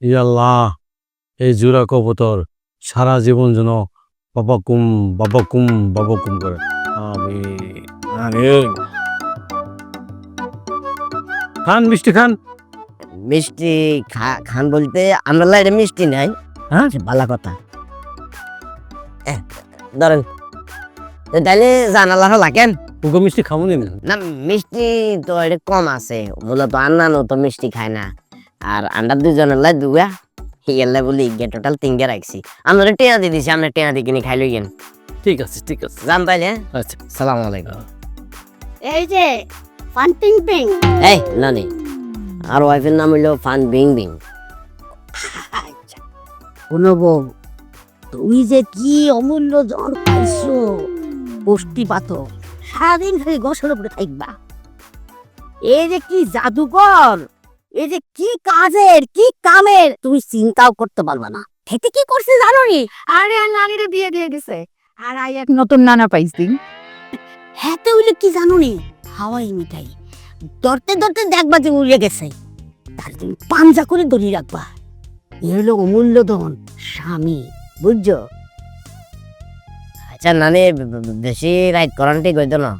ইয়াল্লাহ, এই জোড়া কবুতর সারা জীবন যেন বাবাকুম বাবাকুম বাবাকুম করে। আমিন। খান মিষ্টি খান। মিষ্টি খান বলতে আমরা লাইরে মিষ্টি নাই। হ্যাঁ ভালো কথা। ধরেন তাইলে জানালা লাগেন ওগো মিষ্টি খাবো নি না, মিষ্টি তো এটা কম আছে, মূলত আন্নানো তো মিষ্টি খায় না। আর আন্ডার দুজনের লাই দুয়া হিগেলে বলি টোটাল তিনগে রাখছি। আমরা টেয়া দিয়ে দিছি, আমরা টেয়া দিয়ে কিনে খাইলো গেন। ঠিক আছে ঠিক আছে। জান তাইলে। আচ্ছা সালাম আলাইকুম। এই যে ফান পিং পিং। এই নানি, আর ওয়াইফের নাম হইলো ফান বিং বিং। শোনো বউ, তুমি যে কি অমূল্য জন পাইছো, পুষ্টি পাতো, সারাদিন খালি গোসলের উপরে থাকবা। এই যে কি জাদুকর, এই যে কি কাজের কি কামের, তুমি চিন্তাও করতে পারবা না। খেতে কি করছে জানো নি? আরে আর নানিরে বিয়ে দিয়ে দিছে, আর আই এক নতুন নানা পাইছি। হ্যাঁ তো হইলে কি জানো নি? হাওয়াই মিঠাই ধরতে ধরতে দেখবা যে উড়ে গেছে, তার তুমি পাঞ্জা করে ধরে রাখবা। এ হলো অমূল্য ধন, স্বামী, বুঝছো? আচ্ছা নানি, বেশি রাইট করান ঠিক হইতো না।